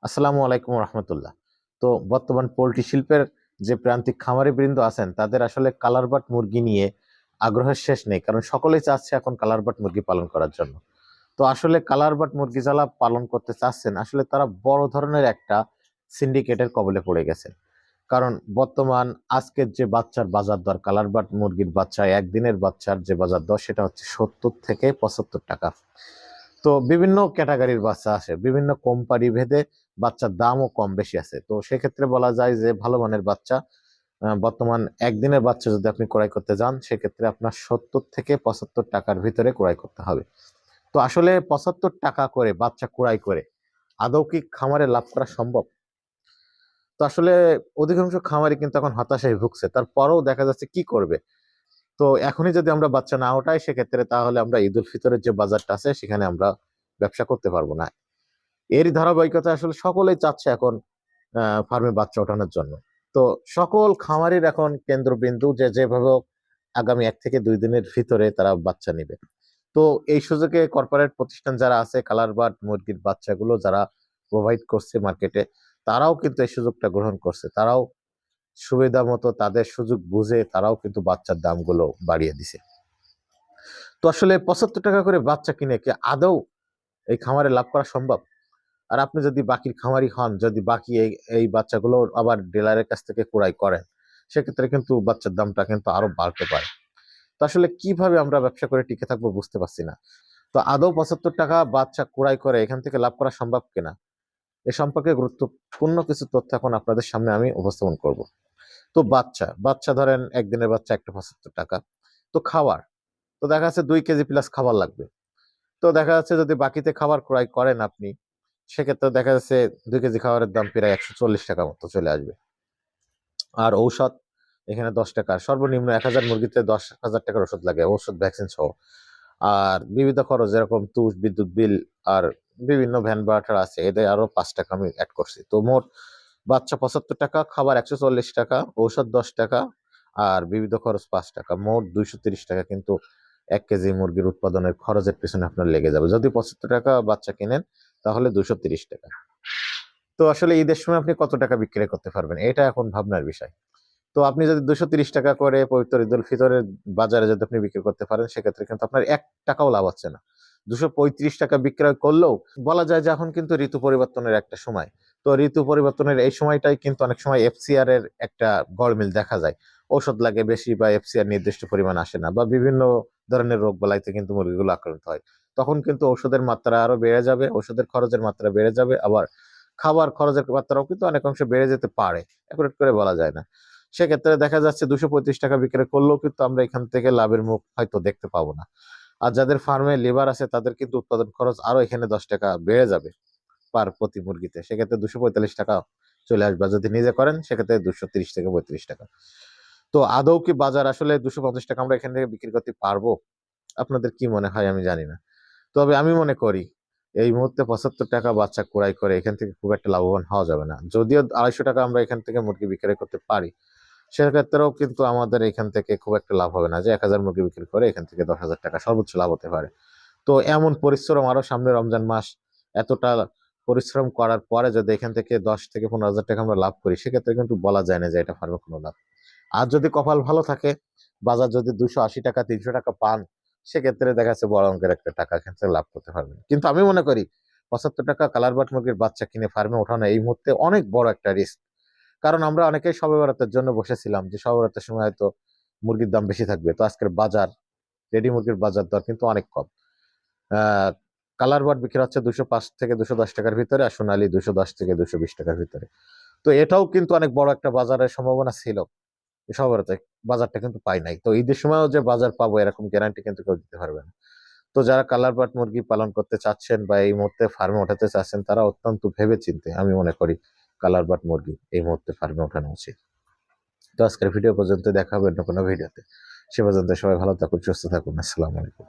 আসসালামু আলাইকুম রহমতুল্লাহ। তো বর্তমান পোল্ট্রি শিল্পের যে প্রান্তিক খামারি বৃন্দ আছেন তাদের আসলে কালার বাট মুরগি নিয়ে আগ্রহের শেষ নেই, কারণ সকলেই চাচ্ছে এখন কালার বাট মুরগি পালন করার জন্য। তো আসলে কালার বাট মুরগি যারা পালন করতে চাচ্ছেন আসলে তারা বড় ধরনের একটা সিন্ডিকেটের কবলে পড়ে গেছে। কারণ বর্তমান আজকের যে বাচ্চার বাজার দর, কালার বাট মুরগির বাচ্চা একদিনের বাচ্চার যে বাজার দর সেটা হচ্ছে 70 থেকে 75 টাকা। তো বিভিন্ন ক্যাটাগরির বাচ্চা আছে, বিভিন্ন কোম্পানি ভেদে বাচ্চার দামও কম বেশি আছে। তো সেক্ষেত্রে বলা যায় যে ভালো মানের বাচ্চা বর্তমান একদিনের বাচ্চা যদি আপনি ক্রয় করতে যান সেক্ষেত্রে আপনার 70 থেকে 75 টাকার ভিতরে ক্রয় করতে হবে। তো আসলে 75 টাকা করে বাচ্চা ক্রয় করে আদৌ কি খামারে লাভ করা সম্ভব? তো আসলে অধিকাংশ খামারি কিন্তু এখন হতাশায় ভুগছে, তারপরেও দেখা যাচ্ছে কি করবে। তো এখনই যদি আমরা বাচ্চা না ওঠাই সেক্ষেত্রে তাহলে আমরা ঈদ উল ফিতরের যে বাজারটা আছে সেখানে আমরা ব্যবসা করতে পারবো না। এরই ধারাবাহিকতা আসলে সকলেই চাচ্ছে এখন ফার্মে বাচ্চা ওঠানোর জন্য। তো সকল খামারির এখন কেন্দ্রবিন্দু যে যেভাবে হোক আগামী 1 থেকে 2 দিনের ভিতরে তারা বাচ্চা নিবে। তো এই সুযোগে কর্পোরেট প্রতিষ্ঠান যারা আছে কালার বার্ড মুরগির বাচ্চাগুলো যারা প্রোভাইড করছে মার্কেটে, তারাও কিন্তু এই সুযোগটা গ্রহণ করছে। তারাও সুবিধা মতো তাদের সুযোগ বুঝে তারাও কিন্তু বাচ্চার দামগুলো বাড়িয়ে দিছে। তো আসলে 75 টাকা করে বাচ্চা কিনে কি আদৌ এই খামারে লাভ করা সম্ভব? আর আপনি যদি বাকির খামারি হন, যদি বাকি এই বাচ্চাগুলো আবার ডিলারের কাছ থেকে ক্রয় করেন, সেক্ষেত্রে কিন্তু বাচ্চার দামটা কিন্তু আরো বাড়তে পারে। তো আসলে কিভাবে আমরা ব্যবসা করে টিকে থাকবো বুঝতে পারছি না। তো আদৌ 75 টাকা বাচ্চা ক্রয় করে এখান থেকে লাভ করা সম্ভব কিনা, এ সম্পর্কে গুরুত্বপূর্ণ কিছু তথ্য এখন আপনাদের সামনে আমি উপস্থাপন করব। তো বাচ্চা বাচ্চা ধরেন একদিনের বাচ্চা একটা 75 টাকা। তো খাবার, তো দেখা যাচ্ছে 2 কেজি প্লাস খাবার লাগবে। তো দেখা যাচ্ছে যদি বাকিতে খাবার ক্রয় করেন আপনি, সেক্ষেত্রে দেখা যাচ্ছে 2 কেজি খাবারের দাম প্রায় 140 টাকা মতো চলে আসবে। আর ঔষধ এখানে 10 টাকা, সর্বনিম্ন 1,000 মুরগিতে 10,000 টাকার ওষুধ লাগে, ওষুধ ভ্যাকসিন সহ। আর বিবিধ খরচ যেরকম তুষ, বিদ্যুৎ বিল আর বিভিন্ন ভ্যান ভাড়াটা আছে, এদের আরো 5 টাকা আমি অ্যাড করছি। তো মোট বাচ্চা 75 টাকা, খাবার 140 টাকা, ঔষধ 10 টাকা আর বিবিধ খরচ 5 টাকা, মোট 230 টাকা কিন্তু 1 কেজি মুরগির উৎপাদনের খরচের পিছনে আপনার লেগে যাবে। যদি 75 টাকা বাচ্চা কিনেন তাহলে 230 টাকা। তো আসলে ঈদের সময় আপনি কত টাকা বিক্রি করতে পারবেন, এটা এখন ভাবনার বিষয়। তো আপনি যদি 230 টাকা করে পবিত্র ঈদ উল ফিতরের বাজারে যদি আপনি বিক্রি করতে পারেন সেক্ষেত্রে কিন্তু আপনার 1 টাকাও লাভ হচ্ছে না। 235 টাকা বিক্রয় করলেও বলা যায় যে এখন কিন্তু ঋতু পরিবর্তনের একটা সময়। তো ঋতু পরিবর্তনের এই সময়টাই কিন্তু অনেক সময় এফসিআর এর একটা গড়মিল দেখা যায়। ঔষধ লাগে বেশি বা এফসিআর নির্দিষ্ট পরিমাণ আসে না, বা বিভিন্ন ধরনের রোগ বালাইতে কিন্তু মুরগিগুলো আক্রান্ত হয়। তখন কিন্তু ঔষধের মাত্রা আরো বেড়ে যাবে, ওষুধের খরচের মাত্রা বেড়ে যাবে, আবার খাবার খরচের মাত্রাও কিন্তু অনেক অংশে বেড়ে যেতে পারে, একুরেট করে বলা যায় না। সেক্ষেত্রে দেখা যাচ্ছে 235 টাকা বিক্রি করলেও কিন্তু আমরা এখান থেকে লাভের মুখ হয়তো দেখতে পাবো না। আর যাদের ফার্মে লিভার আছে তাদের কিন্তু উৎপাদন খরচ আরো এখানে 10 টাকা বেড়ে যাবে পার প্রতি মুরগিতে, সেক্ষেত্রে 245 টাকা চলে আসবে। আর যদি নিজে করেন সেক্ষেত্রে 230 থেকে 35 টাকা। তো আদৌ কি বাজার আসলে 250 টাকা আমরা এখান থেকে বিক্রি করতে পারবো? আপনাদের কি মনে হয় আমি জানি না। তবে আমি মনে করি এই মুহূর্তে 75 টাকা বাচ্চা ক্রয় করে এখান থেকে খুব একটা লাভবান হওয়া যাবে না। যদিও 250 টাকা আমরা এখান থেকে মুরগি বিক্রি করতে পারি, সেক্ষেত্রেও কিন্তু আমাদের এখান থেকে খুব একটা লাভ হবে না যে 1,000 মুরগি বিক্রি করে এখান থেকে 10,000 টাকা সর্বোচ্চ লাভ হতে পারে। তো এমন পরিশ্রম আরো সামনে রমজান মাস, এতটা পরিশ্রম করার পরে যদি এখান থেকে 10 থেকে 15,000 টাকা আমরা লাভ করি সেক্ষেত্রে কিন্তু বলা যায় না যে এটা ফার্মে কোনো লাভ। আর যদি কপাল ভালো থাকে, বাজার যদি 280 টাকা 300 টাকা পান, সেক্ষেত্রে দেখা যাচ্ছে বড় অঙ্কের একটা টাকা এখান থেকে লাভ করতে পারবেন। কিন্তু আমি মনে করি 75 টাকা কালার বাট মুরগির বাচ্চা কিনে ফার্মে ওঠানো এই মুহূর্তে অনেক বড় একটা রিস্ক। কারণ আমরা অনেকেই শবে বরাতের জন্য বসেছিলাম যে শবে বরাতের সময় হয়তো মুরগির দাম বেশি থাকবে। তো আজকের বাজার, রেডি মুরগির বাজার দর কিন্তু অনেক কম। আহ কালার বাট বিক্রি হচ্ছে 205 থেকে 210 টাকার ভিতরে, আর সোনালী 210 থেকে 220 টাকার ভিতরে। তো এটাও কিন্তু অনেক বড় একটা বাজারের সম্ভাবনা ছিল। শবে বরাতে বাজারটা কিন্তু পাই নাই। তো ঈদের সময়ও যে বাজার পাবো এরকম গ্যারান্টি কিন্তু কেউ দিতে পারবে না। তো যারা কালার বাট মুরগি পালন করতে চাচ্ছেন বা এই মুহূর্তে ফার্মে ওঠাতে চাচ্ছেন তারা অত্যন্ত ভেবে চিন্তে আমি মনে করি কালার বাট মুরগি এই মুহূর্তে ফার্মে ওঠানো উচিত। তো আজকের ভিডিও পর্যন্ত, দেখা হবে অন্য কোনো ভিডিওতে। সে পর্যন্ত সবাই ভালো থাকুন, সুস্থ থাকুন। আসসালামু আলাইকুম।